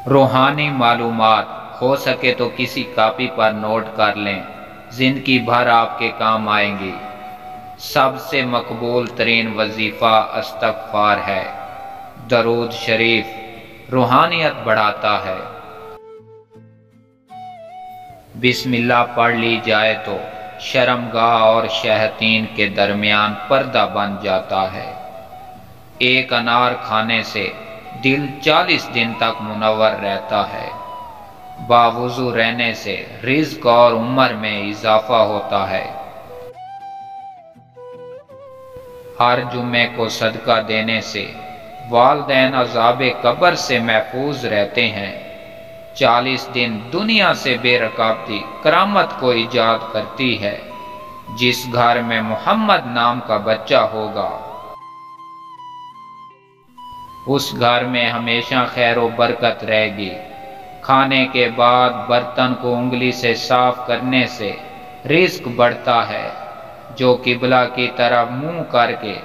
روحانی معلومات ہو سکے تو کسی کاپی پر نوٹ کر لیں، زندگی بھر آپ کے کام آئیں گی۔ سب سے مقبول ترین وظیفہ استغفار ہے۔ درود شریف روحانیت بڑھاتا ہے۔ بسم اللہ پڑھ لی جائے تو شرمگاہ اور شیاطین کے درمیان پردہ بن جاتا ہے۔ ایک انار کھانے سے دل 40 دن تک منور رہتا ہے۔ باوضو رہنے سے رزق اور عمر میں اضافہ ہوتا ہے۔ ہر جمعے کو صدقہ دینے سے والدین عذاب قبر سے محفوظ رہتے ہیں۔ 40 دن دنیا سے بے رکابتی کرامت کو ایجاد کرتی ہے۔ جس گھر میں محمد نام کا بچہ ہوگا اس گھر میں ہمیشہ خیر و برکت رہے گی۔ کھانے کے بعد برتن کو انگلی سے صاف کرنے سے رزق بڑھتا ہے۔ جو قبلہ کی طرف منہ کر کے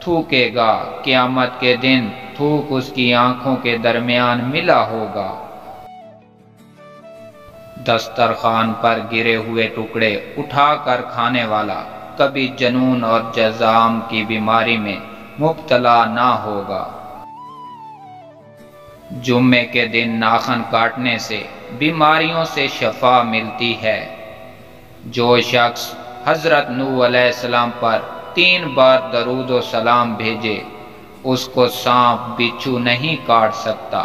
تھوکے گا قیامت کے دن تھوک اس کی آنکھوں کے درمیان ملا ہوگا۔ دسترخوان پر گرے ہوئے ٹکڑے اٹھا کر کھانے والا کبھی جنون اور جذام کی بیماری میں مبتلا نہ ہوگا۔ جمعے کے دن ناخن کاٹنے سے بیماریوں سے شفا ملتی ہے۔ جو شخص حضرت نوح علیہ السلام پر 3 بار درود و سلام بھیجے اس کو سانپ بچھو نہیں کاٹ سکتا۔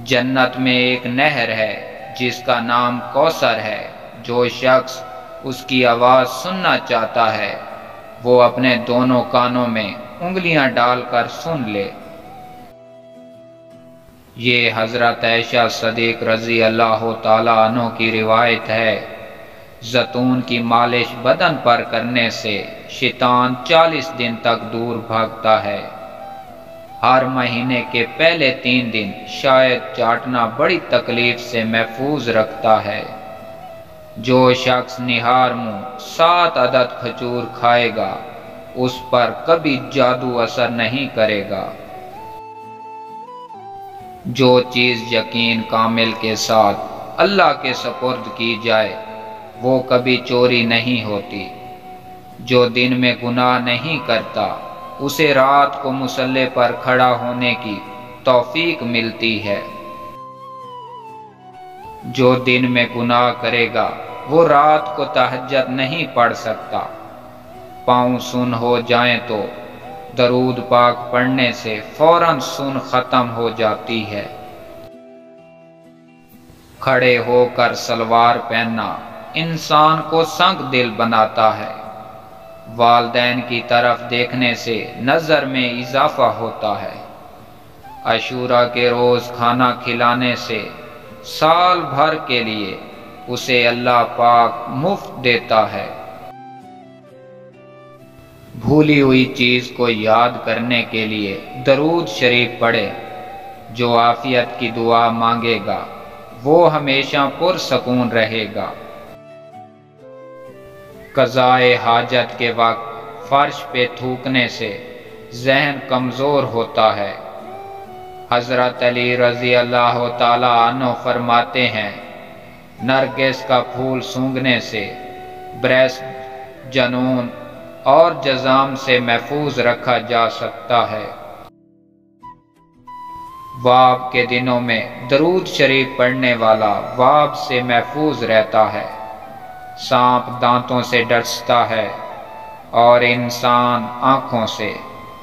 جنت میں ایک نہر ہے جس کا نام کوثر ہے۔ جو شخص اس کی آواز سننا چاہتا ہے وہ اپنے دونوں کانوں میں انگلیاں ڈال کر سن لے۔ یہ حضرت عائشہ صدیق رضی اللہ تعالیٰ عنہ کی روایت ہے۔ زیتون کی مالش بدن پر کرنے سے شیطان 40 دن تک دور بھاگتا ہے۔ ہر مہینے کے پہلے 3 دن شاید چاٹنا بڑی تکلیف سے محفوظ رکھتا ہے۔ جو شخص نہار منہ 7 عدد کھجور کھائے گا اس پر کبھی جادو اثر نہیں کرے گا۔ جو چیز یقین کامل کے ساتھ اللہ کے سپرد کی جائے وہ کبھی چوری نہیں ہوتی۔ جو دن میں گناہ نہیں کرتا اسے رات کو مصلی پر کھڑا ہونے کی توفیق ملتی ہے۔ جو دن میں گناہ کرے گا وہ رات کو تہجد نہیں پڑھ سکتا۔ پاؤں سن ہو جائیں تو درود پاک پڑھنے سے فوراً سن ختم ہو جاتی ہے۔ کھڑے ہو کر سلوار پہننا انسان کو سنگ دل بناتا ہے۔ والدین کی طرف دیکھنے سے نظر میں اضافہ ہوتا ہے۔ عاشوراء کے روز کھانا کھلانے سے سال بھر کے لیے اسے اللہ پاک مفت دیتا ہے۔ بھولی ہوئی چیز کو یاد کرنے کے لیے درود شریف پڑھے۔ جو عافیت کی دعا مانگے گا وہ ہمیشہ پرسکون رہے گا۔ قضائے حاجت کے وقت فرش پہ تھوکنے سے ذہن کمزور ہوتا ہے۔ حضرت علی رضی اللہ تعالیٰ عنہ فرماتے ہیں نرگس کا پھول سونگھنے سے برس، جنون اور جذام سے محفوظ رکھا جا سکتا ہے۔ واب کے دنوں میں درود شریف پڑھنے والا واب سے محفوظ رہتا ہے۔ سانپ دانتوں سے ڈستا ہے اور انسان آنکھوں سے،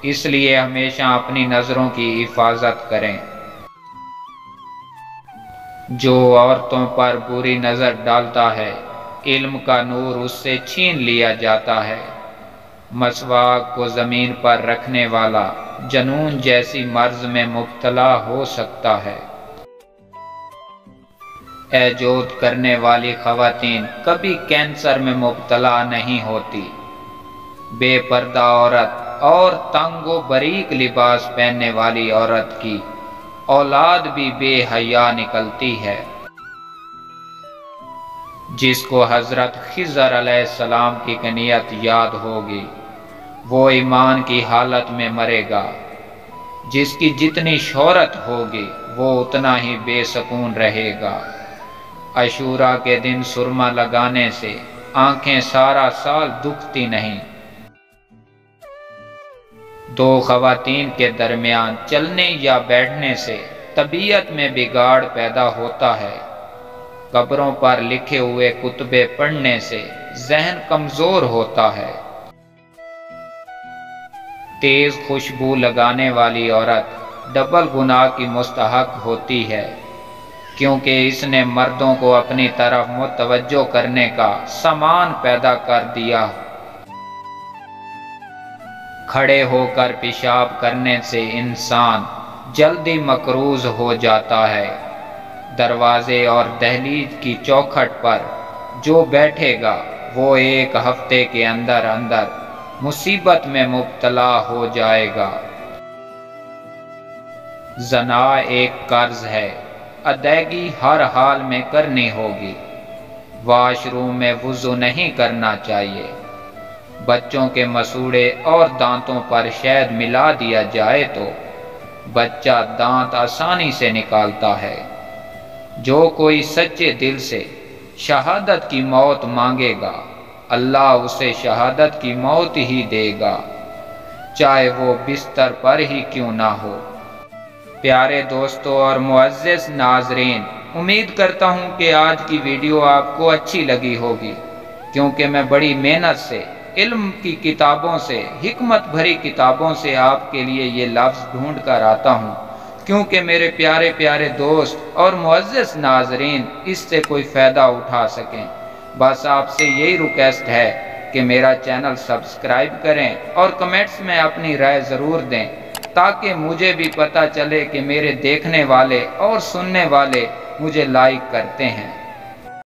اس لیے ہمیشہ اپنی نظروں کی حفاظت کریں۔ جو عورتوں پر بری نظر ڈالتا ہے علم کا نور اس سے چھین لیا جاتا ہے۔ مسواک کو زمین پر رکھنے والا جنون جیسی مرض میں مبتلا ہو سکتا ہے۔ ایجود کرنے والی خواتین کبھی کینسر میں مبتلا نہیں ہوتی۔ بے پردہ عورت اور تنگ و باریک لباس پہننے والی عورت کی اولاد بھی بے حیا نکلتی ہے۔ جس کو حضرت خضر علیہ السلام کی کنیت یاد ہوگی وہ ایمان کی حالت میں مرے گا۔ جس کی جتنی شہرت ہوگی وہ اتنا ہی بے سکون رہے گا۔ عاشوراء کے دن سرما لگانے سے آنکھیں سارا سال دکھتی نہیں۔ دو خواتین کے درمیان چلنے یا بیٹھنے سے طبیعت میں بگاڑ پیدا ہوتا ہے۔ قبروں پر لکھے ہوئے کتبے پڑھنے سے ذہن کمزور ہوتا ہے۔ تیز خوشبو لگانے والی عورت ڈبل گناہ کی مستحق ہوتی ہے، کیونکہ اس نے مردوں کو اپنی طرف متوجہ کرنے کا سامان پیدا کر دیا۔ کھڑے ہو کر پیشاب کرنے سے انسان جلدی مقروض ہو جاتا ہے۔ دروازے اور دہلیز کی چوکھٹ پر جو بیٹھے گا وہ ایک ہفتے کے اندر اندر مصیبت میں مبتلا ہو جائے گا۔ زنا ایک قرض ہے، ادائیگی ہر حال میں کرنی ہوگی۔ واش روم میں وضو نہیں کرنا چاہیے۔ بچوں کے مسوڑے اور دانتوں پر شہد ملا دیا جائے تو بچہ دانت آسانی سے نکالتا ہے۔ جو کوئی سچے دل سے شہادت کی موت مانگے گا، اللہ اسے شہادت کی موت ہی دے گا، چاہے وہ بستر پر ہی کیوں نہ ہو۔ پیارے دوستو اور معزز ناظرین، امید کرتا ہوں کہ آج کی ویڈیو آپ کو اچھی لگی ہوگی، کیونکہ میں بڑی محنت سے علم کی کتابوں سے، حکمت بھری کتابوں سے آپ کے لیے یہ لفظ ڈھونڈ کر آتا ہوں، کیونکہ میرے پیارے پیارے دوست اور معزز ناظرین اس سے کوئی فائدہ اٹھا سکیں۔ بس آپ سے یہی ریکویسٹ ہے کہ میرا چینل سبسکرائب کریں اور کمنٹس میں اپنی رائے ضرور دیں، تاکہ مجھے بھی پتہ چلے کہ میرے دیکھنے والے اور سننے والے مجھے لائک کرتے ہیں۔